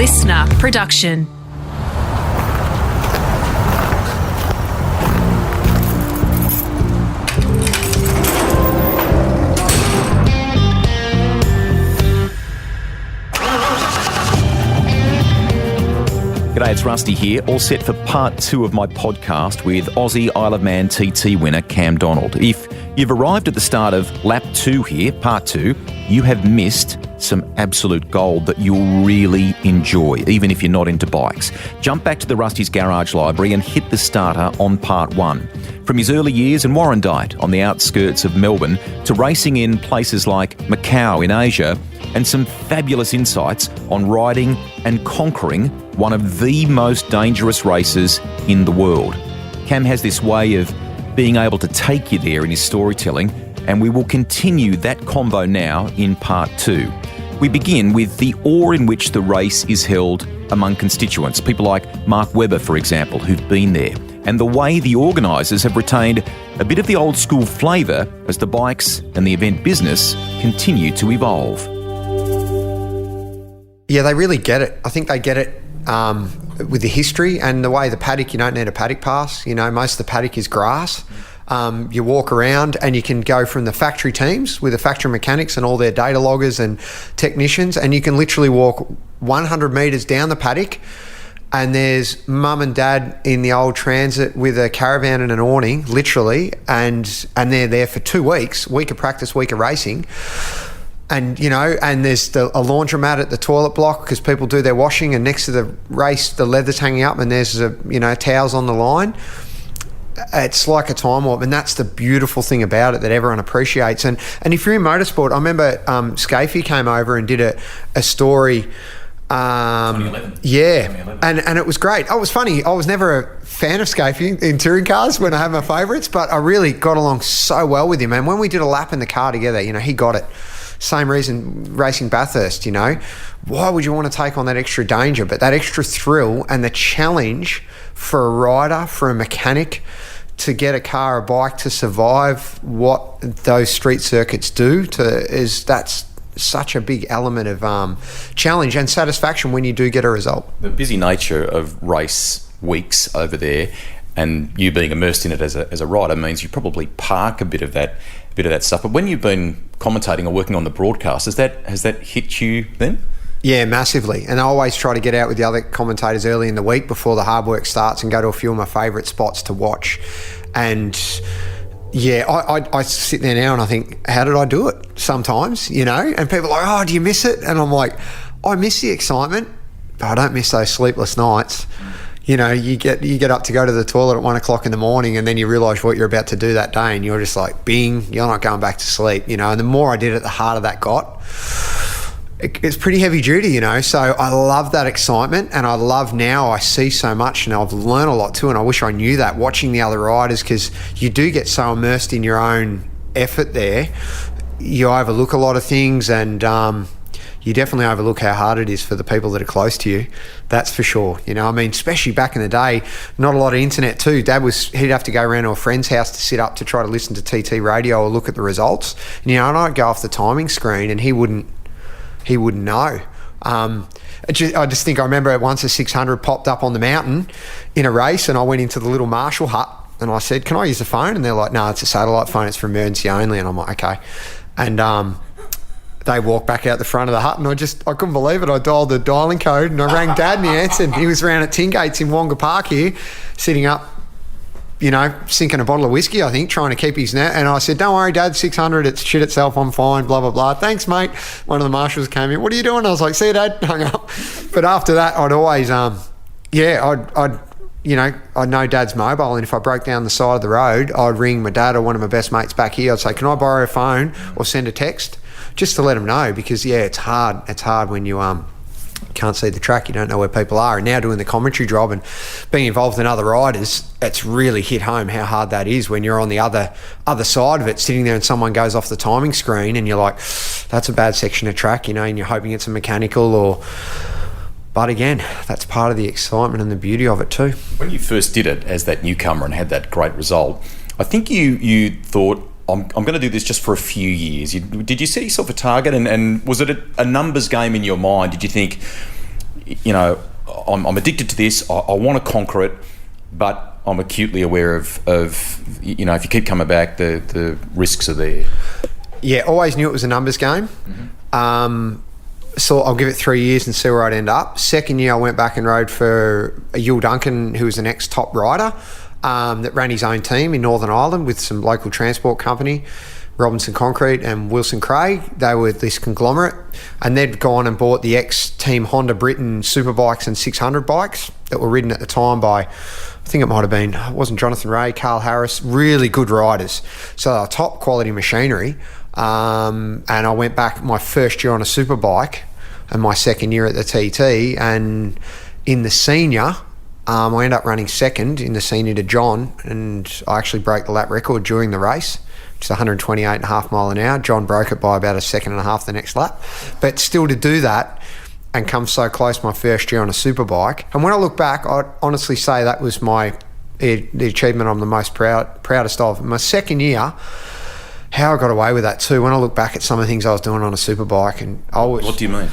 listener production. G'day, it's Rusty here, all set for part 2 of my podcast with Aussie Isle of Man TT winner Cam Donald. If you've arrived at the start of lap 2 here, part 2, you have missed some absolute gold that you'll really enjoy, even if you're not into bikes. Jump back to the Rusty's Garage Library and hit the starter on part 1. From his early years in Warrandyte on the outskirts of Melbourne to racing in places like Macau in Asia, and some fabulous insights on riding and conquering one of the most dangerous races in the world. Cam has this way of being able to take you there in his storytelling, and we will continue that convo now in part 2. We begin with the awe in which the race is held among constituents, people like Mark Webber, for example, who've been there, and the way the organisers have retained a bit of the old school flavour as the bikes and the event business continue to evolve. Yeah, they really get it. I think they get it with the history and the way the paddock, you don't need a paddock pass. You know, most of the paddock is grass. You walk around and you can go from the factory teams with the factory mechanics and all their data loggers and technicians, and you can literally walk 100 metres down the paddock and there's mum and dad in the old Transit with a caravan and an awning, literally, and they're there for 2 weeks, week of practice, week of racing. And, you know, and there's a laundromat at the toilet block because people do their washing, and next to the race, the leather's hanging up and there's, towels on the line. It's like a time warp, and that's the beautiful thing about it that everyone appreciates. And if you're in motorsport, I remember Scafie came over and did a story. 2011. Yeah, 2011. And it was great. Oh, it was funny. I was never a fan of Scafie in touring cars when I had my favourites, but I really got along so well with him. And when we did a lap in the car together, you know, he got it. Same reason racing Bathurst, you know. Why would you want to take on that extra danger? But that extra thrill and the challenge for a rider, for a mechanic, to get a car or bike to survive what those street circuits do, that's such a big element of challenge and satisfaction when you do get a result. The busy nature of race weeks over there, and you being immersed in it as a rider, means you probably park a bit of that stuff. But when you've been commentating or working on the broadcast, has that hit you then? Yeah, massively. And I always try to get out with the other commentators early in the week before the hard work starts and go to a few of my favourite spots to watch. And yeah, I sit there now and I think, how did I do it sometimes, you know? And people are like, oh, do you miss it? And I'm like, I miss the excitement, but I don't miss those sleepless nights. You know, you get up to go to the toilet at 1 o'clock in the morning, and then you realise what you're about to do that day, and you're just like, bing, you're not going back to sleep, you know. And the more I did it, the harder that got. It's pretty heavy duty, you know. So I love that excitement, and I love now I see so much, and I've learned a lot too, and I wish I knew that watching the other riders, because you do get so immersed in your own effort there. You overlook a lot of things, and you definitely overlook how hard it is for the people that are close to you. That's for sure. You know, I mean, especially back in the day, not a lot of internet too. He'd have to go around to a friend's house to sit up to try to listen to TT radio or look at the results. And, you know, and I'd go off the timing screen and he wouldn't know. I just think I remember once a 600 popped up on the mountain in a race, and I went into the little Marshall hut and I said, can I use the phone? And they're like, no, it's a satellite phone. It's for emergency only. And I'm like, okay. And, they walked back out the front of the hut, and I couldn't believe it. I dialed the dialing code and I rang Dad, and he answered. He was around at Tingates in Wonga Park here, sitting up, you know, sinking a bottle of whiskey, I think, trying to keep his net. And I said, don't worry, Dad, 600, it's shit itself, I'm fine, blah, blah, blah. Thanks, mate. One of the marshals came in, what are you doing? I was like, see you, Dad, hung up. But after that, I'd always, I'd know Dad's mobile, and if I broke down the side of the road, I'd ring my dad or one of my best mates back here. I'd say, can I borrow a phone or send a text? Just to let them know, because yeah, it's hard. It's hard when you can't see the track, you don't know where people are. And now doing the commentary job and being involved in other riders, it's really hit home how hard that is when you're on the other side of it, sitting there and someone goes off the timing screen and you're like, that's a bad section of track, you know, and you're hoping it's a mechanical but again, that's part of the excitement and the beauty of it too. When you first did it as that newcomer and had that great result, I think you thought, I'm going to do this just for a few years. Did you set yourself a target, and was it a numbers game in your mind? Did you think, I'm addicted to this. I want to conquer it, but I'm acutely aware of if you keep coming back, the risks are there. Yeah, always knew it was a numbers game. Mm-hmm. So I'll give it 3 years and see where I'd end up. Second year, I went back and rode for Yul Duncan, who was the next top rider, that ran his own team in Northern Ireland with some local transport company, Robinson Concrete and Wilson Craig. They were this conglomerate, and they'd gone and bought the ex-team Honda Britain superbikes and 600 bikes that were ridden at the time by, I think it might have been, it wasn't Jonathan Ray, Carl Harris, really good riders. So they were top quality machinery. And I went back my first year on a superbike and my second year at the TT, and in the senior, I ended up running second in the senior to John, and I actually broke the lap record during the race, which is 128.5 mile an hour. John broke it by about a second and a half the next lap. But still, to do that and come so close my first year on a superbike, and when I look back, I'd honestly say that was the achievement I'm the most proudest of. My second year, how I got away with that too, when I look back at some of the things I was doing on a superbike, and What do you mean?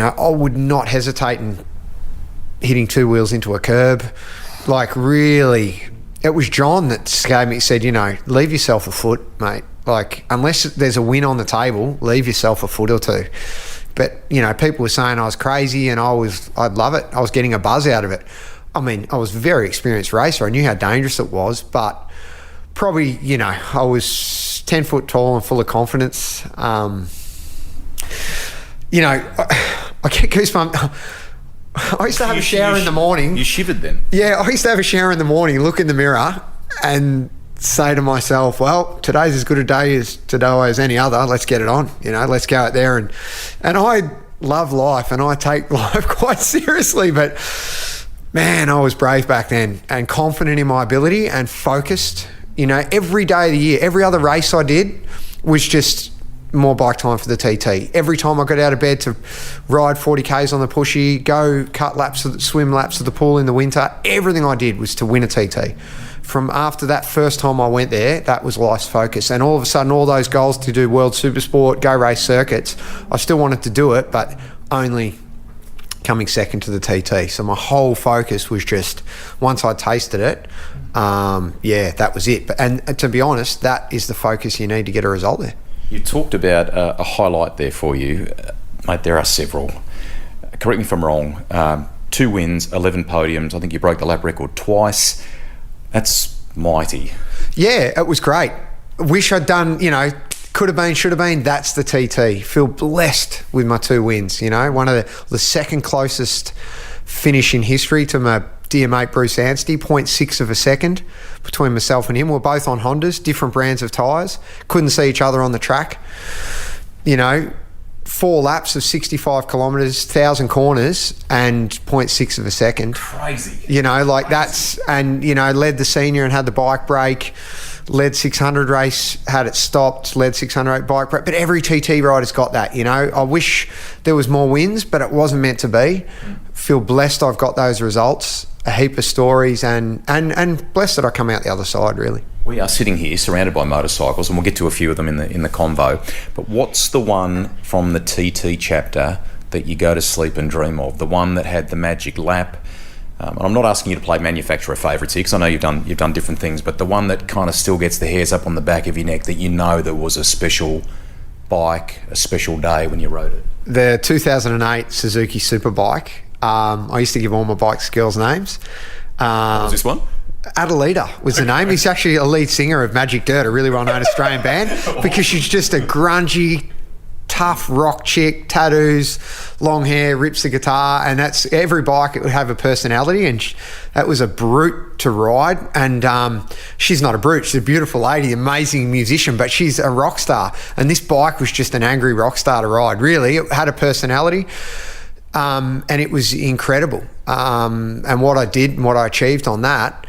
I would not hesitate in hitting two wheels into a curb. Like, really, it was John that gave me, said, leave yourself a foot, mate. Like, unless there's a win on the table, leave yourself a foot or two. But, people were saying I was crazy, and I'd love it. I was getting a buzz out of it. I mean, I was a very experienced racer. I knew how dangerous it was, but probably, I was 10 foot tall and full of confidence. I get goosebumps. I used to have a shower in the morning. You shivered then? Yeah, I used to have a shower in the morning, look in the mirror and say to myself, well, today's as good a day as today as any other. Let's get it on. Let's go out there. And I love life, and I take life quite seriously, but man, I was brave back then and confident in my ability and focused. Every day of the year, every other race I did was just more bike time for the TT. Every time I got out of bed to ride 40 Ks on the pushy, go cut swim laps of the pool in the winter, everything I did was to win a TT. From after that first time I went there, that was life's focus. And all of a sudden, all those goals to do World Supersport, go race circuits, I still wanted to do it, but only coming second to the TT. So my whole focus was just, once I tasted it, that was it. And to be honest, that is the focus you need to get a result there. You talked about a highlight there for you. Mate, there are several. Correct me if I'm wrong. 2 wins, 11 podiums. I think you broke the lap record twice. That's mighty. Yeah, it was great. Wish I'd done, could have been, should have been. That's the TT. Feel blessed with my 2 wins. One of the second closest finish in history to my dear mate Bruce Anstey, 0.6 of a second between myself and him. We're both on Hondas, different brands of tyres. Couldn't see each other on the track. 4 laps of 65 kilometres, 1,000 corners, and 0.6 of a second. Crazy. That's, and, led the senior and had the bike break. Led 600 race, had it stopped, led 600 bike break. But every TT rider's got that, I wish there was more wins, but it wasn't meant to be. Feel blessed I've got those results, a heap of stories, and blessed that I come out the other side, really. We are sitting here surrounded by motorcycles, and we'll get to a few of them in the convo. But what's the one from the TT chapter that you go to sleep and dream of? The one that had the magic lap? And I'm not asking you to play manufacturer favourites here, because I know you've done different things, but the one that kind of still gets the hairs up on the back of your neck, that there was a special bike, a special day when you rode it. The 2008 Suzuki Superbike. I used to give all my bikes girls' names. What was this one? Adelita was the name. He's actually a lead singer of Magic Dirt, a really well-known Australian band, because she's just a grungy, tough rock chick, tattoos, long hair, rips the guitar, and that's every bike. It would have a personality, and that was a brute to ride. And she's not a brute; she's a beautiful lady, amazing musician, but she's a rock star. And this bike was just an angry rock star to ride. Really, it had a personality, and it was incredible. And what I did and what I achieved on that.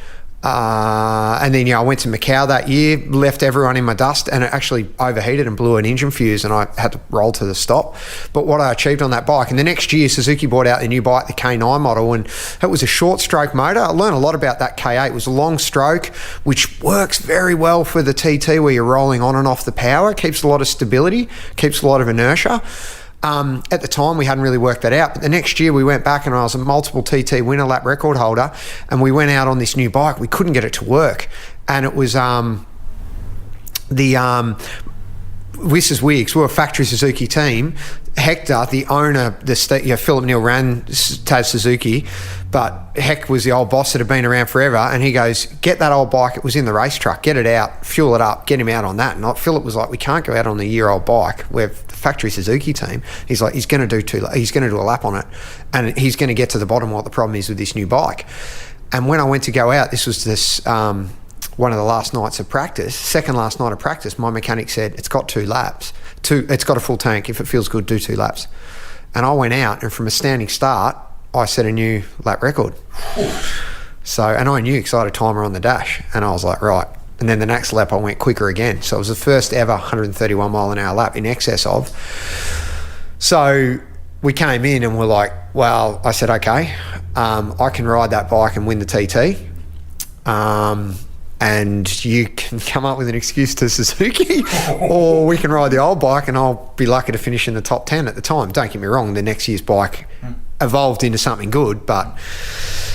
And then, I went to Macau that year, left everyone in my dust, and it actually overheated and blew an engine fuse, and I had to roll to the stop. But what I achieved on that bike, and the next year Suzuki brought out the new bike, the K9 model, and it was a short stroke motor. I learned a lot about that K8. It was a long stroke, which works very well for the TT, where you're rolling on and off the power, keeps a lot of stability, keeps a lot of inertia. At the time, we hadn't really worked that out. But the next year, we went back and I was a multiple TT winner, lap record holder, and we went out on this new bike. We couldn't get it to work. And it was this is weird because we were a factory Suzuki team. Hector, the owner, Philip Neal ran Taz Suzuki, but Heck was the old boss that had been around forever, and he goes, get that old bike, it was in the race truck, get it out, fuel it up, get him out on that. And Philip was like, we can't go out on a year-old bike. We're the factory Suzuki team. He's like, he's going to do a lap on it, and he's going to get to the bottom of what the problem is with this new bike. And when I went to go out, this was one of the last nights of practice, second last night of practice, my mechanic said, it's got 2 laps. It's got a full tank. If it feels good, do 2 laps. And I went out, and from a standing start, I set a new lap record. And I knew because I had a timer on the dash, and I was like, right. And then the next lap, I went quicker again. So it was the first ever 131 mile an hour lap in excess of. So we came in and we're like, well, I said, okay, I can ride that bike and win the TT. And you can come up with an excuse to Suzuki, or we can ride the old bike and I'll be lucky to finish in the top 10 at the time. Don't get me wrong, the next year's bike evolved into something good, but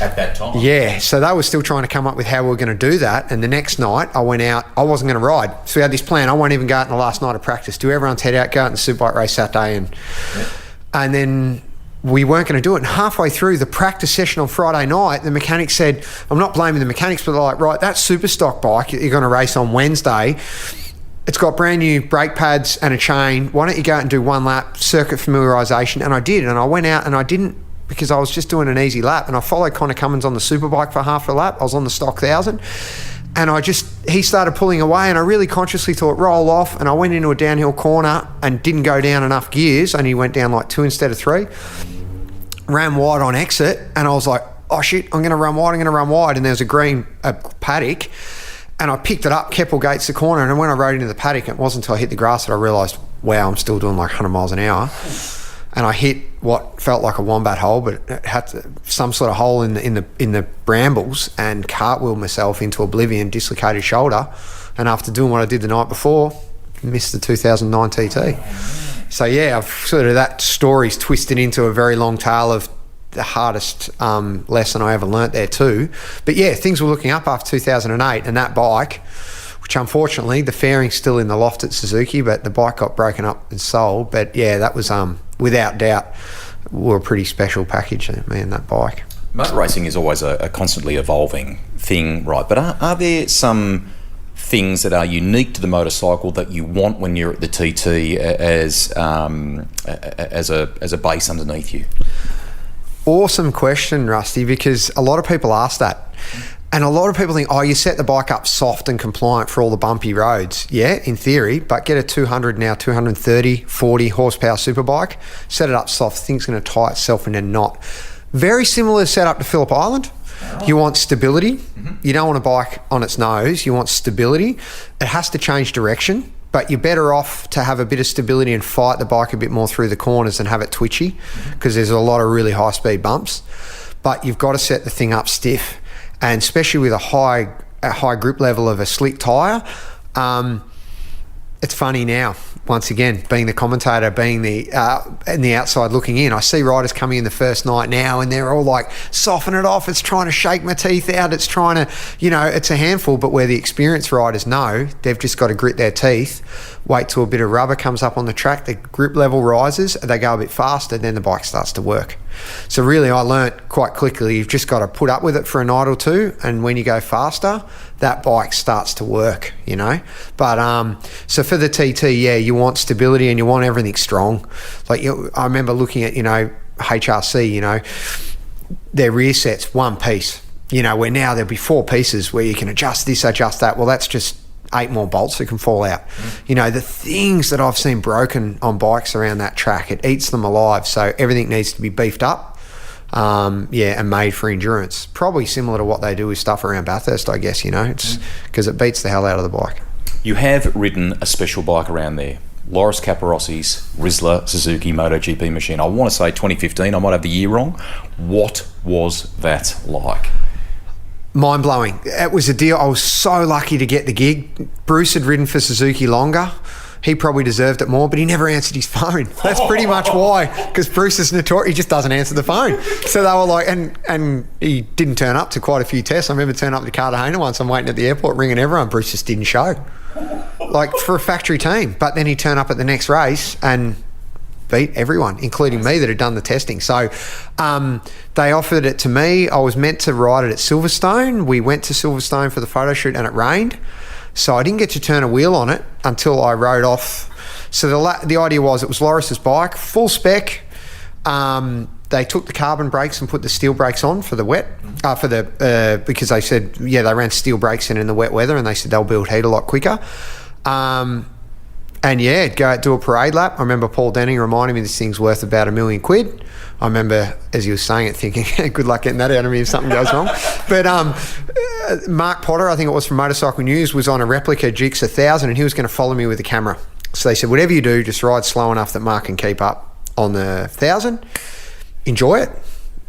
at that time, yeah, so they were still trying to come up with how we were going to do that. And the next night I went out, I wasn't going to ride, so we had this plan. I won't even go out in the last night of practice, do everyone's head out, go out in the superbike race Saturday, and then we weren't going to do it. And halfway through the practice session on Friday night, the mechanic said, I'm not blaming the mechanics, but they're like, right, that super stock bike you're going to race on Wednesday, it's got brand new brake pads and a chain. Why don't you go out and do 1 lap circuit familiarisation? And I did. And I went out and I didn't, because I was just doing an easy lap. And I followed Connor Cummins on the superbike for half a lap. I was on the stock 1000. And he started pulling away, and I really consciously thought, roll off. And I went into a downhill corner and didn't go down enough gears. Only went down like 2 instead of 3. Ran wide on exit, and I was like, oh shit, I'm going to run wide. And there's a paddock, and I picked it up, Keppel Gates the corner, and when I rode into the paddock, it wasn't until I hit the grass that I realised, wow, I'm still doing like 100 miles an hour. And I hit what felt like a wombat hole, but it had some sort of hole in the brambles, and cartwheeled myself into oblivion, dislocated shoulder. And after doing what I did the night before, missed the 2009 TT. So yeah, I've sort of, that story's twisted into a very long tale of the hardest lesson I ever learnt there too. But yeah, things were looking up after 2008, and that bike, which unfortunately the fairing's still in the loft at Suzuki, but the bike got broken up and sold. But yeah, that was without doubt were a pretty special package, man, that bike. Motor racing is always a constantly evolving thing, right? But are there some things that are unique to the motorcycle that you want when you're at the TT as a base underneath you? Awesome question, Rusty, because a lot of people ask that. And a lot of people think, oh, you set the bike up soft and compliant for all the bumpy roads. Yeah, in theory, but get a 230, 40 horsepower superbike, set it up soft, the thing's going to tie itself in a knot. Very similar setup to Phillip Island. You want stability. You don't want a bike on its nose. You want stability. It has to change direction, but you're better off to have a bit of stability and fight the bike a bit more through the corners and have it twitchy, because there's a lot of really high-speed bumps. But you've got to set the thing up stiff, and especially with a high grip level of a slick tyre. It's funny now, once again, being the commentator, being the outside looking in, I see riders coming in the first night now and they're all like, soften it off, it's trying to shake my teeth out, it's trying to, it's a handful. But where the experienced riders know, they've just got to grit their teeth, wait till a bit of rubber comes up on the track, the grip level rises, they go a bit faster, then the bike starts to work. So really, I learnt quite quickly, you've just got to put up with it for a night or two, and when you go faster, that bike starts to work, But so for the TT, yeah, you want stability and you want everything strong. Like I remember looking at, HRC, their rear sets, one piece, where now there'll be 4 pieces where you can adjust this, adjust that. Well, that's just 8 more bolts that can fall out. The things that I've seen broken on bikes around that track, it eats them alive. So everything needs to be beefed up. And made for endurance. Probably similar to what they do with stuff around Bathurst, I guess, it's because it beats the hell out of the bike. You have ridden a special bike around there, Loris Capirosi's Rizla Suzuki MotoGP machine. I want to say 2015, I might have the year wrong. What was that like? Mind-blowing. It was a deal. I was so lucky to get the gig. Bruce had ridden for Suzuki longer. he probably deserved it more, but he never answered his phone. That's pretty much why, because Bruce is notorious. He just doesn't answer the phone. So they were like, and he didn't turn up to quite a few tests. I remember turning up to Cartagena once. I'm waiting at the airport, ringing everyone. Bruce just didn't show, like for a factory team. But then he'd turn up at the next race and beat everyone, including me that had done the testing. So they offered it to me. I was meant to ride it at Silverstone. We went to Silverstone for the photo shoot and it rained. So I didn't get to turn a wheel on it until I rode off. So the idea was, it was Loris's bike, full spec. They took the carbon brakes and put the steel brakes on for the wet, because they said, they ran steel brakes in the wet weather, and they said they'll build heat a lot quicker. And go do a parade lap. I remember Paul Denning reminding me this thing's worth about $1 million. I remember, as he was saying it, thinking, good luck getting that out of me if something goes wrong. But Mark Potter, I think it was from Motorcycle News, was on a replica Gix 1000, and he was going to follow me with the camera. So they said, whatever you do, just ride slow enough that Mark can keep up on the 1000. Enjoy it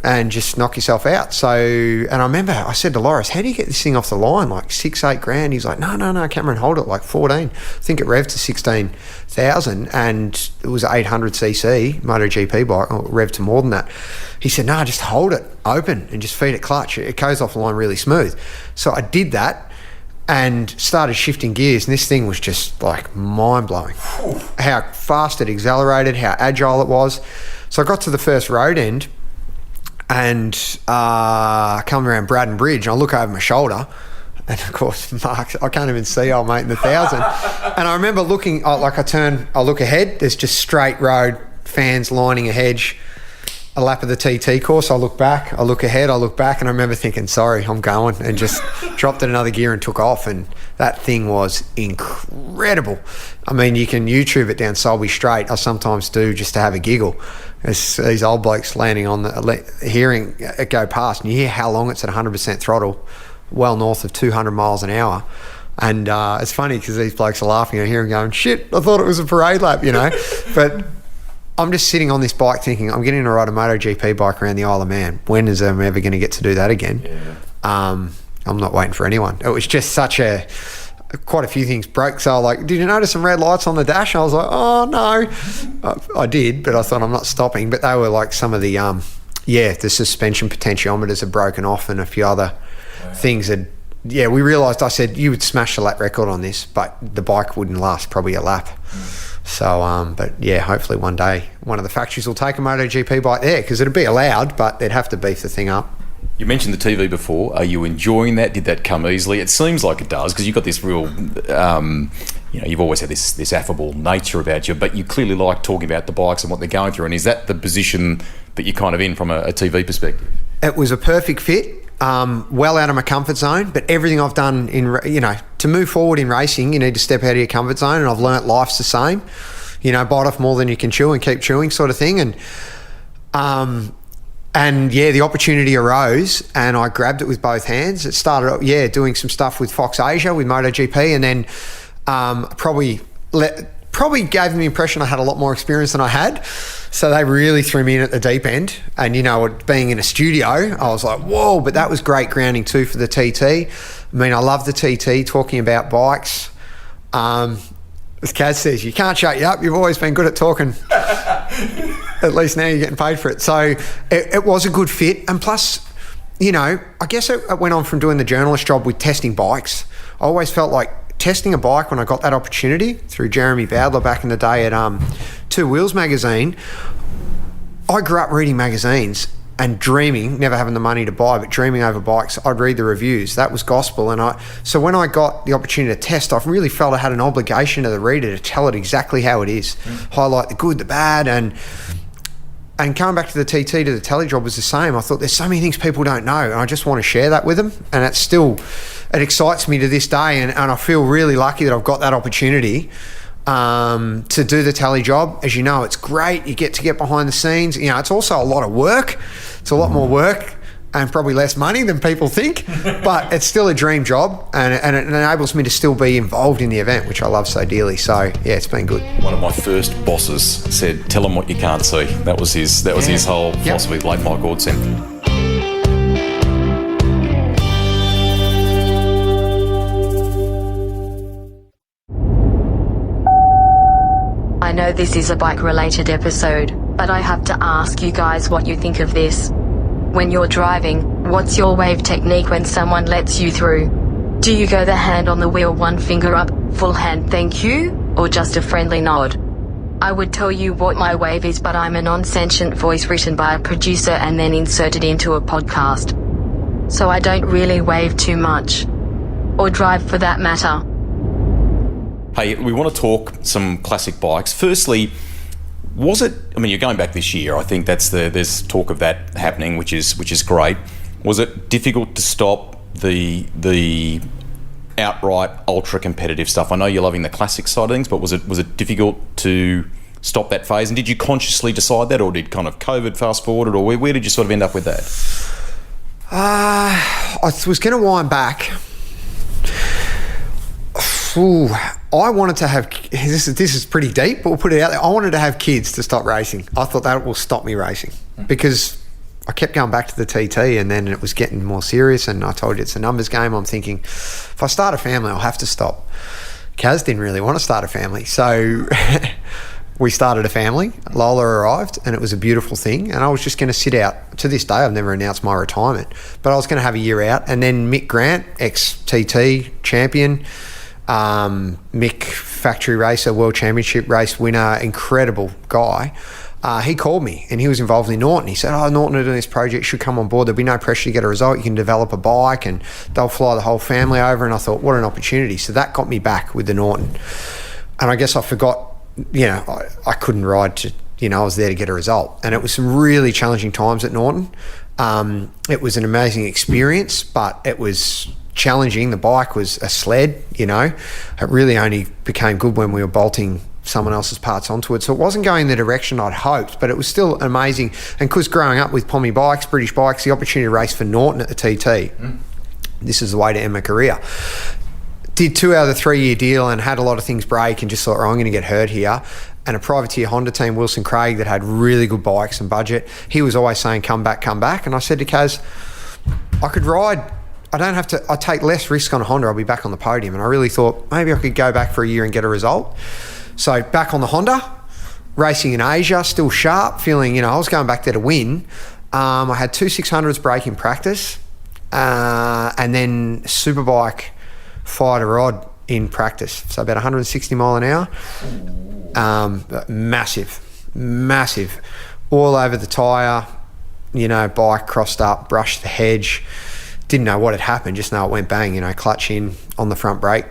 and just knock yourself out. So, and I remember I said to Loris, how do you get this thing off the line? Like $6-8 grand. He's like, no, Cameron, hold it, like 14. I think it revved to 16,000, and it was an 800cc MotoGP bike, or revved to more than that. He said, no, just hold it open and just feed it clutch. It goes off the line really smooth. So I did that and started shifting gears, and this thing was just like mind-blowing. How fast it accelerated, how agile it was. So I got to the first road end, and come around Braddon Bridge, and I look over my shoulder, and of course Mark, I can't even see old mate in the 1000. And I remember looking, I look ahead, there's just straight road, fans lining a hedge, a lap of the TT course. I look back, I look ahead, I look back, and I remember thinking, sorry, I'm going, and just dropped it another gear and took off. And that thing was incredible. I mean, you can YouTube it down Sulby Straight. I sometimes do, just to have a giggle. It's these old blokes landing on hearing it go past, and you hear how long it's at 100% throttle, well north of 200 miles an hour. And it's funny because these blokes are laughing. I hear them going, shit, I thought it was a parade lap, But I'm just sitting on this bike thinking, I'm getting to ride a MotoGP bike around the Isle of Man. When is I ever going to get to do that again? Yeah. I'm not waiting for anyone. It was just quite a few things broke. So like, did you notice some red lights on the dash? I was like, oh no. I did, but I thought, I'm not stopping. But they were like some of the the suspension potentiometers had broken off, and a few other things had. Yeah, we realised, I said, you would smash the lap record on this, but the bike wouldn't last probably a lap. So, but yeah, hopefully one day one of the factories will take a MotoGP bike there, because it'd be allowed, but they'd have to beef the thing up. You mentioned the TV before. Are you enjoying that? Did that come easily? It seems like it does, because you've got this real, you've always had this affable nature about you, but you clearly like talking about the bikes and what they're going through. And is that the position that you're kind of in from a TV perspective? It was a perfect fit. Well out of my comfort zone, but everything I've done to move forward in racing, you need to step out of your comfort zone, and I've learnt life's the same. Bite off more than you can chew and keep chewing, sort of thing. And the opportunity arose, and I grabbed it with both hands. It started up, doing some stuff with Fox Asia, with MotoGP, and then probably gave them the impression I had a lot more experience than I had. So they really threw me in at the deep end. And, being in a studio, I was like, whoa, but that was great grounding too for the TT. I mean, I love the TT, talking about bikes. As Kaz says, you can't shut you up. You've always been good at talking. At least now you're getting paid for it. So it was a good fit. And plus, I guess it went on from doing the journalist job with testing bikes. I always felt like testing a bike, when I got that opportunity through Jeremy Bowdler back in the day at Two Wheels magazine. I grew up reading magazines and dreaming, never having the money to buy, but dreaming over bikes. I'd read the reviews. That was gospel. And so when I got the opportunity to test, I really felt I had an obligation to the reader to tell it exactly how it is, highlight the good, the bad, and coming back to the TT, to the telly job, was the same. I thought, there's so many things people don't know, and I just want to share that with them. And it excites me to this day, and I feel really lucky that I've got that opportunity to do the tally job. As you know, it's great. You get to get behind the scenes. It's also a lot of work. It's a lot more work and probably less money than people think, but it's still a dream job, and it enables me to still be involved in the event, which I love so dearly. So yeah, it's been good. One of my first bosses said, "Tell them what you can't see." That was his whole philosophy. Late Mike Gordson. I know this is a bike-related episode, but I have to ask you guys what you think of this. When you're driving, what's your wave technique when someone lets you through? Do you go the hand on the wheel, one finger up, full hand thank you, or just a friendly nod? I would tell you what my wave is, but I'm a non-sentient voice written by a producer and then inserted into a podcast. So I don't really wave too much. Or drive for that matter. Hey, we want to talk some classic bikes. Firstly, was it, I mean, you're going back this year, I think there's talk of that happening, which is great. Was it difficult to stop the outright ultra competitive stuff? I know you're loving the classic side of things, but was it difficult to stop that phase? And did you consciously decide that, or did kind of COVID fast forward it, or where did you sort of end up with that? I was going to wind back. Ooh, I wanted to have, this is pretty deep, but we'll put it out there. I wanted to have kids to stop racing. I thought that will stop me racing because I kept going back to the TT, and then it was getting more serious, and I told you it's a numbers game. I'm thinking, if I start a family, I'll have to stop. Kaz didn't really want to start a family, so we started a family. Lola arrived, and it was a beautiful thing, and I was just going to sit out. To this day, I've never announced my retirement, but I was going to have a year out. And then Mick Grant, ex-TT champion, Mick factory racer, world championship race winner, incredible guy. He called me, and he was involved in Norton. He said, Norton are doing this project, should come on board. There'll be no pressure to get a result. You can develop a bike and they'll fly the whole family over. And I thought, what an opportunity. So that got me back with the Norton. And I guess I forgot, I couldn't ride to, I was there to get a result. And it was some really challenging times at Norton. It was an amazing experience, but it was challenging. The bike was a sled, It really only became good when we were bolting someone else's parts onto it. So it wasn't going the direction I'd hoped, but it was still amazing. And because growing up with Pommy bikes, British bikes, the opportunity to race for Norton at the TT, this is the way to end my career. Did 2 out of the 3-year deal and had a lot of things break and just thought, I'm going to get hurt here. And a privateer Honda team, Wilson Craig, that had really good bikes and budget, he was always saying, come back. And I said to Kaz, I could ride. I take less risk on a Honda. I'll be back on the podium. And I really thought maybe I could go back for a year and get a result. So back on the Honda, racing in Asia, still sharp, feeling, I was going back there to win. I had 2 600s break in practice, and then Superbike fired a rod in practice. So about 160 mile an hour. Massive. All over the tyre, bike crossed up, brushed the hedge. Didn't know what had happened, just know it went bang, clutch in on the front brake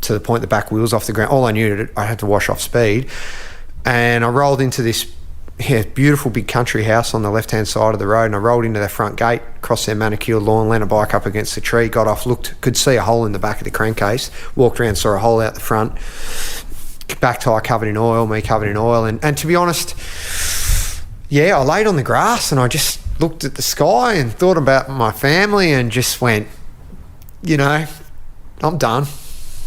to the point the back wheels off the ground. All I knew, I had to wash off speed. And I rolled into this beautiful big country house on the left-hand side of the road, and I rolled into their front gate, crossed their manicured lawn, leant a bike up against the tree, got off, could see a hole in the back of the crankcase, walked around, saw a hole out the front, back tyre covered in oil, me covered in oil. And to be honest, I laid on the grass and I just looked at the sky and thought about my family and just went, I'm done.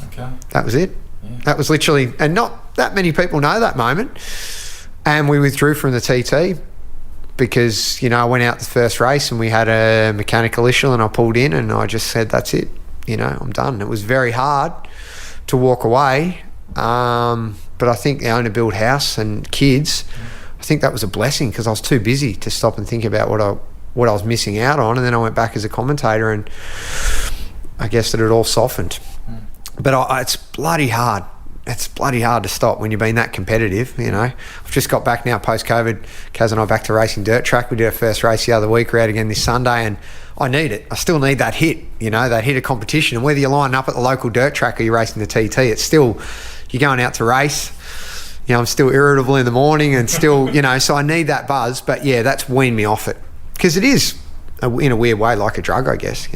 Okay. That was it. Yeah. That was literally, and not that many people know that moment. And we withdrew from the TT because, I went out the first race and we had a mechanical issue and I pulled in and I just said, that's it. I'm done. It was very hard to walk away. But I think the owner built house and kids, I think that was a blessing because I was too busy to stop and think about what I was missing out on. And then I went back as a commentator and I guess that it all softened. But it's bloody hard. It's bloody hard to stop when you've been that competitive, I've just got back now post-COVID. Kaz and I back to racing dirt track. We did our first race the other week. We're out again this Sunday and I need it. I still need that hit, that hit of competition. And whether you're lining up at the local dirt track or you're racing the TT, it's still, you're going out to race. I'm still irritable in the morning and still, so I need that buzz. But that's weaned me off it because it is, in a weird way, like a drug, I guess,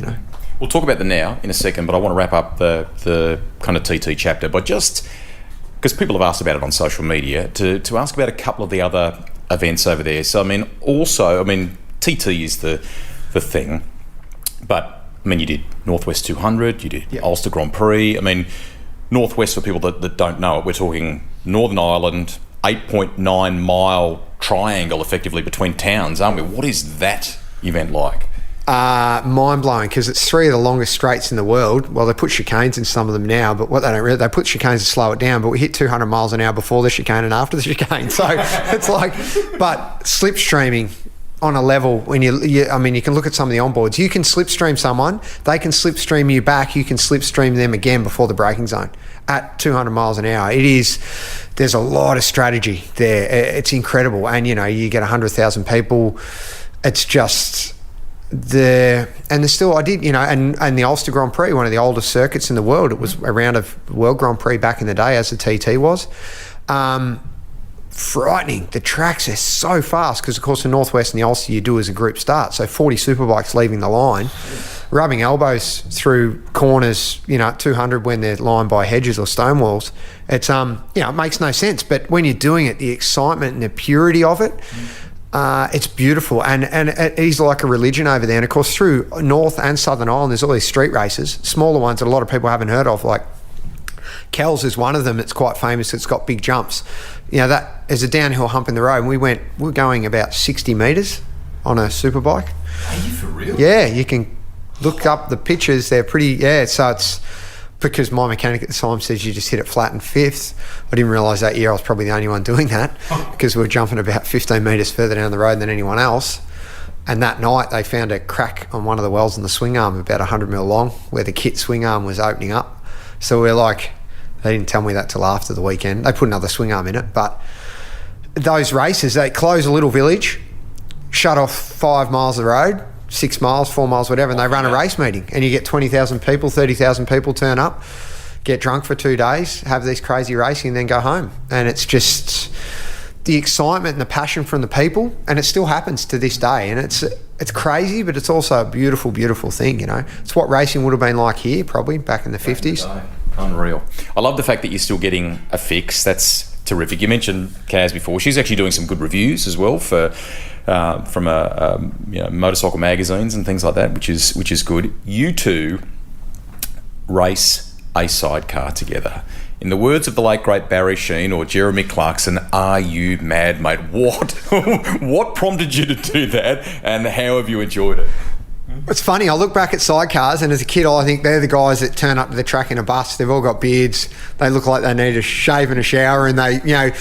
We'll talk about the now in a second, but I want to wrap up the kind of TT chapter by just, because people have asked about it on social media, to ask about a couple of the other events over there. So, TT is the thing, but, you did Northwest 200, you did Ulster Grand Prix. Northwest, for people that don't know it, we're talking Northern Ireland, 8.9 mile triangle effectively between towns, aren't we? What is that event like? mind-blowing because it's 3 of the longest straights in the world. Well, they put chicanes in some of them now, but what they don't really, they put chicanes to slow it down, but we hit 200 miles an hour before the chicane and after the chicane. So it's like, but slipstreaming on a level, when I mean, you can look at some of the onboards. You can slipstream someone, they can slipstream you back, you can slipstream them again before the braking zone at 200 miles an hour. There's a lot of strategy there. It's incredible. And, you get 100,000 people. It's just and there's still, I did, and the Ulster Grand Prix, one of the oldest circuits in the world. It was around a World Grand Prix back in the day, as the TT was. Frightening. The tracks are so fast because, of course, the Northwest and the Ulster you do as a group start. So 40 superbikes leaving the line, rubbing elbows through corners, at 200 when they're lined by hedges or stone walls. It's, it makes no sense. But when you're doing it, the excitement and the purity of it, it's beautiful. And it is like a religion over there. And, of course, through North and Southern Ireland, there's all these street races, smaller ones that a lot of people haven't heard of, like Kells is one of them. It's quite famous. It's got big jumps. That is a downhill hump in the road. And we're going about 60 metres on a superbike. Are you for real? Yeah, you can look up the pictures. They're pretty, so it's because my mechanic at the time says you just hit it flat in fifth. I didn't realise that year I was probably the only one doing that because we were jumping about 15 metres further down the road than anyone else. And that night they found a crack on one of the wells in the swing arm about 100 mil long where the kit swing arm was opening up. So we're like, they didn't tell me that till after the weekend. They put another swing arm in it. But those races, they close a little village, shut off 5 miles of the road, 6 miles, 4 miles, whatever, and they run a race meeting. And you get 20,000 people, 30,000 people turn up, get drunk for 2 days, have these crazy racing, and then go home. And it's just the excitement and the passion from the people, and it still happens to this day. And it's crazy, but it's also a beautiful, beautiful thing, It's what racing would have been like here, probably, back in the 50s. Unreal. I love the fact that you're still getting a fix. That's terrific. You mentioned Kaz before. She's actually doing some good reviews as well from motorcycle magazines and things like that, which is good. You two race a sidecar together. In the words of the late great Barry Sheen or Jeremy Clarkson, are you mad, mate? What prompted you to do that, and how have you enjoyed it? It's funny, I look back at sidecars, and as a kid I think they're the guys that turn up to the track in a bus. They've all got beards, they look like they need a shave and a shower, and they,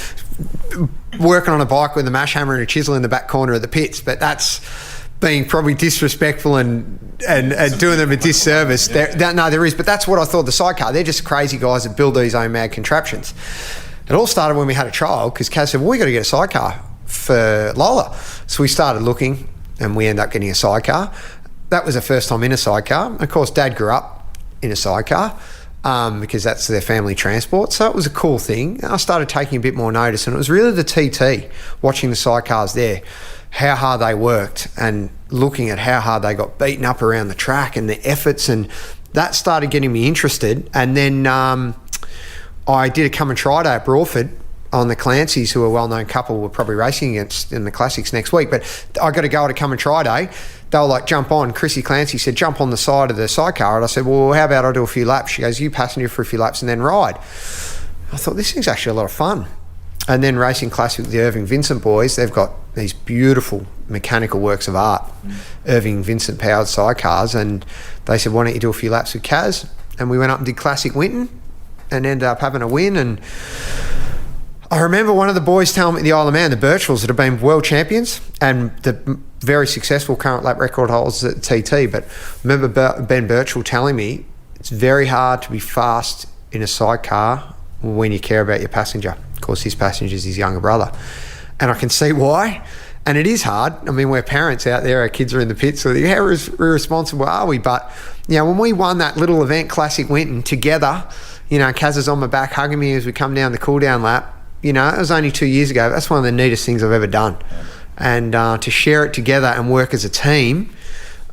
working on a bike with a mash hammer and a chisel in the back corner of the pits. But that's being probably disrespectful and doing them a disservice. There is, but that's what I thought the sidecar. They're just crazy guys that build these own mad contraptions. It all started when we had a child, because Kaz said, well, we got to get a sidecar for Lola. So we started looking, and we ended up getting a sidecar. That was the first time in a sidecar. Of course, Dad grew up in a sidecar because that's their family transport. So it was a cool thing. I started taking a bit more notice, and it was really the TT, watching the sidecars there, how hard they worked and looking at how hard they got beaten up around the track and the efforts, and that started getting me interested. And then I did a come and try day at Broadford on the Clancys, who are a well-known couple we're probably racing against in the Classics next week. But I got to go at a come and try day. They were like, jump on. Chrissy Clancy said, jump on the side of the sidecar. And I said, well, how about I do a few laps? She goes, you passenger for a few laps and then ride. I thought, this thing's actually a lot of fun. And then Racing Classic with the Irving Vincent boys, they've got these beautiful mechanical works of art, Irving Vincent powered sidecars. And they said, why don't you do a few laps with Kaz? And we went up and did Classic Winton and ended up having a win. And I remember one of the boys telling me at the Isle of Man, the Birchwells, that have been world champions and the very successful current lap record holders at TT. But I remember Ben Birchwell telling me it's very hard to be fast in a sidecar when you care about your passenger. Of course, his passenger is his younger brother. And I can see why. And it is hard. I mean, we're parents out there, our kids are in the pits, so how irresponsible are we? But, when we won that little event, Classic Winton, together, Kaz is on my back hugging me as we come down the cool-down lap. It was only 2 years ago. That's one of the neatest things I've ever done. And to share it together and work as a team,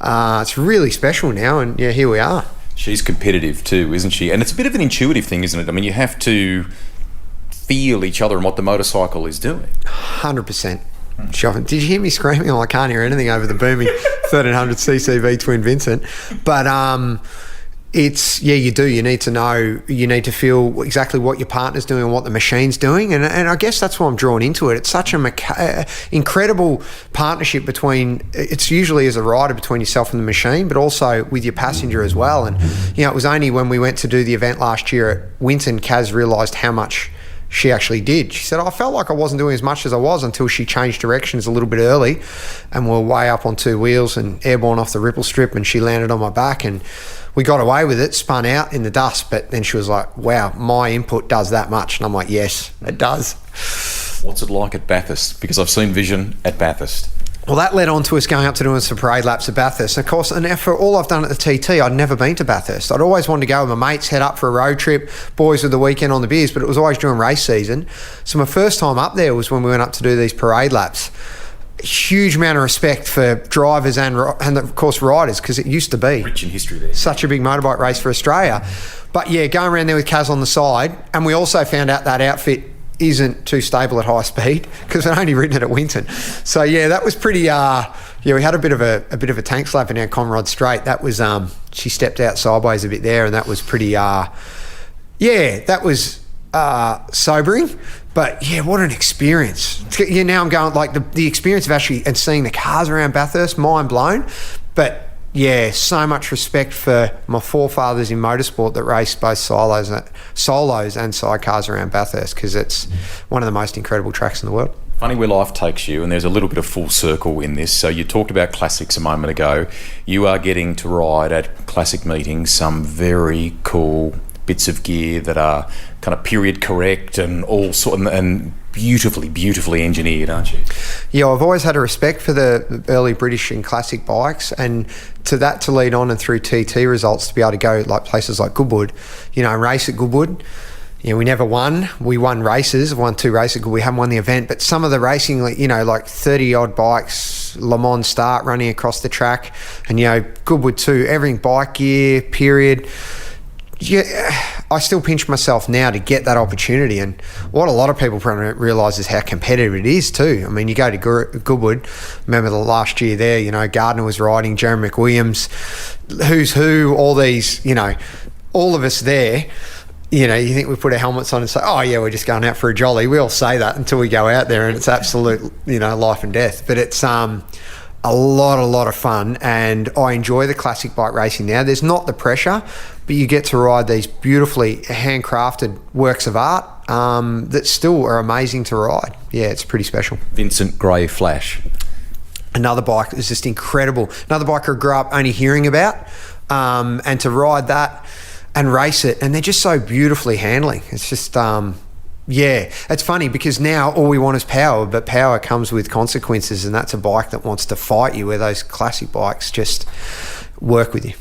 it's really special now. And, here we are. She's competitive too, isn't she? And it's a bit of an intuitive thing, isn't it? I mean, you have to feel each other and what the motorcycle is doing. 100%. Did you hear me screaming? Oh, I can't hear anything over the booming 1300cc V twin Vincent. But you do. You need to know, you need to feel exactly what your partner's doing and what the machine's doing. And I guess that's why I'm drawn into it. It's such an incredible partnership between, it's usually as a rider between yourself and the machine, but also with your passenger as well. And, it was only when we went to do the event last year at Winton, Kaz realised how much she actually did. She said, I felt like I wasn't doing as much as I was until she changed directions a little bit early, and we're way up on two wheels and airborne off the ripple strip, and she landed on my back and we got away with it, spun out in the dust. But then she was like, wow, my input does that much. And I'm like, yes, it does. What's it like at Bathurst? Because I've seen Vision at Bathurst. Well, that led on to us going up to doing some parade laps at Bathurst. And of course, and for all I've done at the TT, I'd never been to Bathurst. I'd always wanted to go with my mates, head up for a road trip, boys with the weekend on the beers, but it was always during race season. So my first time up there was when we went up to do these parade laps. Huge amount of respect for drivers and of course riders, because it used to be rich in history there. Such a big motorbike race for Australia. But yeah, going around there with Kaz on the side, and we also found out that outfit isn't too stable at high speed because I'd only ridden it at Winton. So yeah, that was pretty. We had a bit of a tank slap in our Conrod Straight. That was she stepped out sideways a bit there, and that was pretty. That was sobering. But yeah, what an experience. Yeah, now I'm going like the experience of actually and seeing the cars around Bathurst, mind blown. But yeah, so much respect for my forefathers in motorsport that raced both solos and sidecars around Bathurst, because it's one of the most incredible tracks in the world. Funny where life takes you, and there's a little bit of full circle in this. So you talked about classics a moment ago. You are getting to ride at classic meetings some very cool bits of gear that are kind of period correct and all sort and beautifully engineered, aren't you? Yeah, I've always had a respect for the early British and classic bikes, and to lead on and through TT results to be able to go like places like Goodwood, race at Goodwood. We never won. We won races. Won 2 races. We haven't won the event, but some of the racing, like 30 odd bikes, Le Mans start running across the track, and Goodwood too. Everything bike gear, period. Yeah, I still pinch myself now to get that opportunity, and what a lot of people probably don't realise is how competitive it is too. I mean, you go to Goodwood, remember the last year there, Gardner was riding, Jeremy McWilliams, who's who, all these, all of us there. You think we put our helmets on and say, oh yeah, we're just going out for a jolly. We all say that until we go out there and it's absolute, life and death. But it's a lot of fun, and I enjoy the classic bike racing now. There's not the pressure, but you get to ride these beautifully handcrafted works of art that still are amazing to ride. Yeah, it's pretty special. Vincent Grey Flash. Another bike is just incredible. Another bike I grew up only hearing about, and to ride that and race it, and they're just so beautifully handling. It's just... it's funny because now all we want is power, but power comes with consequences, and that's a bike that wants to fight you, where those classic bikes just work with you.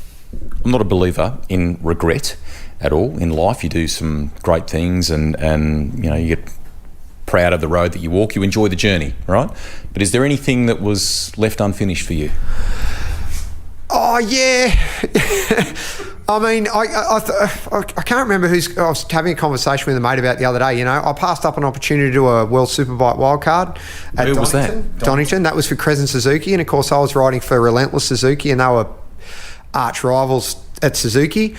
I'm not a believer in regret at all in life. You do some great things and you get proud of the road that you walk. You enjoy the journey, right? But is there anything that was left unfinished for you? Oh, yeah. I mean, I can't remember I was having a conversation with a mate about the other day. I passed up an opportunity to do a World Superbike wildcard at Where was that? Donington. That was for Crescent Suzuki. And of course, I was riding for Relentless Suzuki, and they were arch rivals at Suzuki.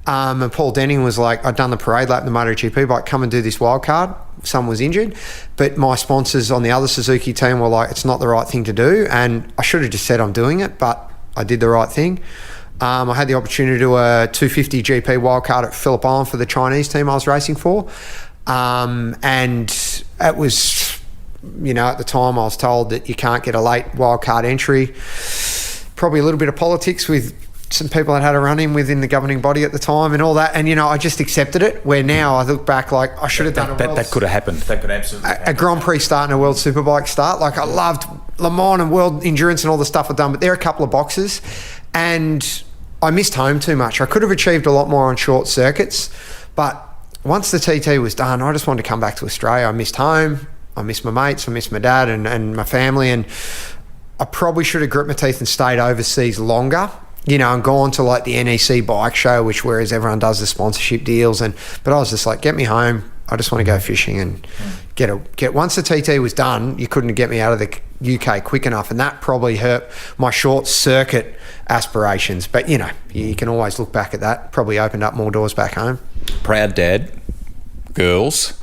And Paul Denning was like, I'd done the parade lap in the MotoGP bike, come and do this wildcard. Someone was injured. But my sponsors on the other Suzuki team were like, it's not the right thing to do. And I should have just said I'm doing it, but I did the right thing. I had the opportunity to do a 250 GP wildcard at Phillip Island for the Chinese team I was racing for. And it was, at the time I was told that you can't get a late wildcard entry. Probably a little bit of politics with some people that had a run-in within the governing body at the time and all that. And, I just accepted it, where now I look back like I should have done that could have happened. That could absolutely happen. A Grand Prix start and a World Superbike start. Like, I loved Le Mans and World Endurance and all the stuff I've done, but there are a couple of boxes. And I missed home too much. I could have achieved a lot more on short circuits, but once the TT was done, I just wanted to come back to Australia. I missed home. I missed my mates. I missed my dad and my family. And I probably should have grit my teeth and stayed overseas longer, and gone to like the NEC bike show, whereas everyone does the sponsorship deals. But I was just like, get me home. I just want to go fishing and get once the TT was done, you couldn't get me out of UK quick enough, and that probably hurt my short circuit aspirations. But, you know, you can always look back at that. Probably opened up more doors back home. Proud dad, girls.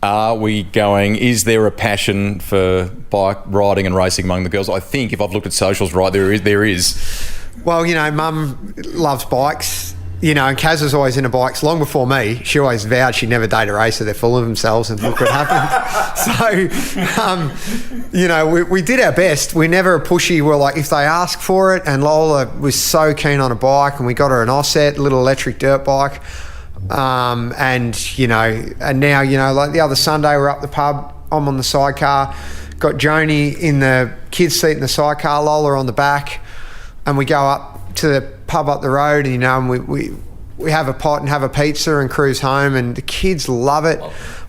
Is there a passion for bike riding and racing among the girls? I think if I've looked at socials right, there is. Well, you know, Mum loves bikes, you know, and Kaz was always into bikes long before me. She always vowed she'd never date a racer. They're full of themselves, and look what happened. So, you know, we did our best. We never pushy. We're like, if they ask for it, and Lola was so keen on a bike, and we got her an Osset, a little electric dirt bike. And, you know, and now, you know, like the other Sunday we're up the pub, I'm on the sidecar, got Joni in the kids' seat in the sidecar, Lola on the back, and we go up to the pub up the road, and, you know, and we have a pot and have a pizza and cruise home, and the kids love it.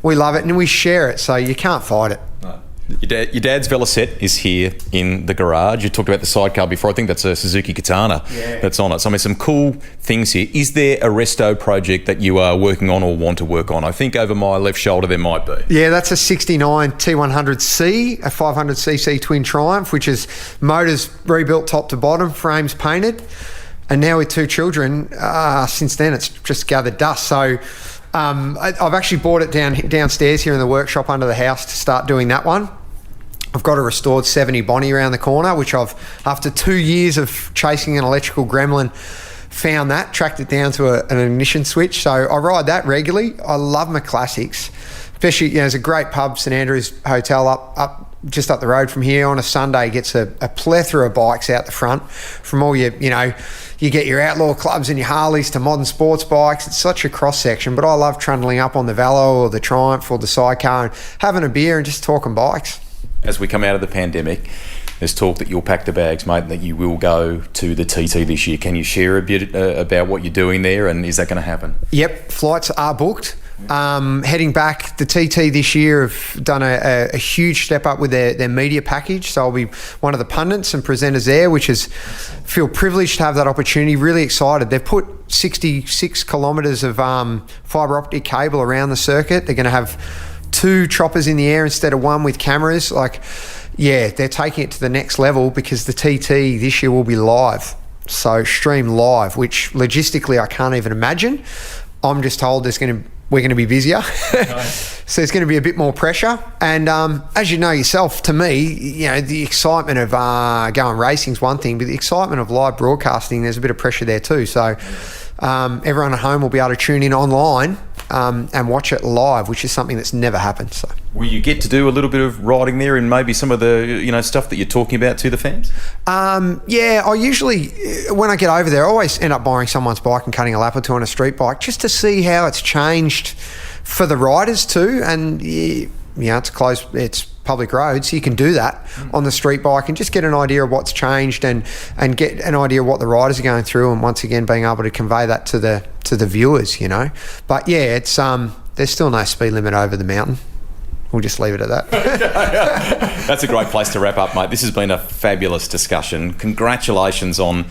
We love it, and we share it, so you can't fight it. No. Your dad's Velocette is here in the garage. You talked about the sidecar before. I think that's a Suzuki Katana that's on it. So, I mean, some cool things here. Is there a resto project that you are working on or want to work on? I think over my left shoulder there might be. Yeah, that's a 69 T100C, a 500cc twin Triumph, which is motors rebuilt top to bottom, frames painted. And now with 2 children, since then it's just gathered dust. So I've actually bought it downstairs here in the workshop under the house to start doing that one. I've got a restored 70 Bonnie around the corner, which I've, after 2 years of chasing an electrical gremlin, found that, tracked it down to an ignition switch. So I ride that regularly. I love my classics, especially, you know, there's a great pub, St Andrews Hotel, up just up the road from here. On a Sunday, gets a plethora of bikes out the front from all your, you know, you get your outlaw clubs and your Harleys to modern sports bikes. It's such a cross section, but I love trundling up on the Velo or the Triumph or the sidecar and having a beer and just talking bikes. As we come out of the pandemic, there's talk that you'll pack the bags, mate, and that you will go to the TT this year. Can you share a bit about what you're doing there, and is that going to happen? Yep, flights are booked. Heading back, the TT this year have done a huge step up with their media package. So I'll be one of the pundits and presenters there, which is, feel privileged to have that opportunity. Really excited. They've put 66 kilometres of fibre optic cable around the circuit. They're going to have 2 choppers in the air instead of 1 with cameras. Like, yeah, they're taking it to the next level because the TT this year will be live. So stream live, which logistically I can't even imagine. I'm just told we're going to be busier. Nice. So there's going to be a bit more pressure. And as you know yourself, to me, you know, the excitement of going racing is one thing, but the excitement of live broadcasting, there's a bit of pressure there too. So everyone at home will be able to tune in online and watch it live, which is something that's never happened. So, will you get to do a little bit of riding there and maybe some of the, you know, stuff that you're talking about to the fans? Yeah, I usually, when I get over there, I always end up borrowing someone's bike and cutting a lap or two on a street bike just to see how it's changed for the riders too. And you know, it's public road, so you can do that on the street bike and just get an idea of what's changed and get an idea of what the riders are going through, and once again being able to convey that to the viewers, you know. But yeah, it's there's still no speed limit over the mountain. We'll just leave it at that. That's a great place to wrap up, mate. This has been a fabulous discussion. Congratulations on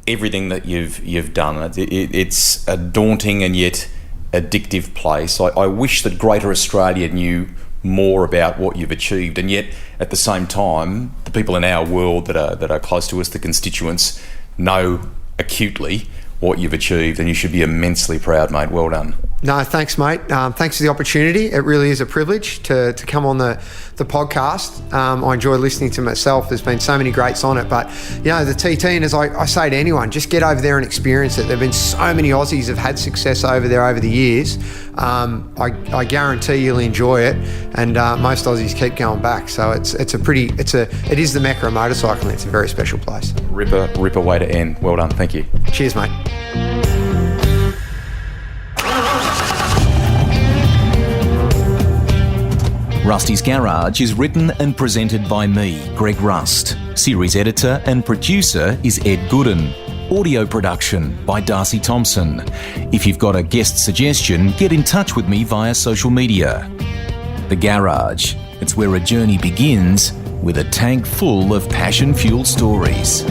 everything that you've done. It's a daunting and yet addictive place. I wish that Greater Australia knew more about what you've achieved, and yet at the same time the people in our world that are close to us, the constituents, know acutely what you've achieved, and you should be immensely proud, mate. Well done. No, thanks, mate. Thanks for the opportunity. It really is a privilege to come on the podcast. I enjoy listening to myself. There's been so many greats on it, but you know, the TT, and as I say to anyone, just get over there and experience it. There've been so many Aussies have had success over there over the years. I guarantee you'll enjoy it, and most Aussies keep going back. So it is the Mecca of motorcycling. It's a very special place. Ripper way to end. Well done. Thank you. Cheers, mate. Rusty's Garage is written and presented by me, Greg Rust. Series editor and producer is Ed Gooden. Audio production by Darcy Thompson. If you've got a guest suggestion, get in touch with me via social media. The Garage. It's where a journey begins with a tank full of passion-fueled stories.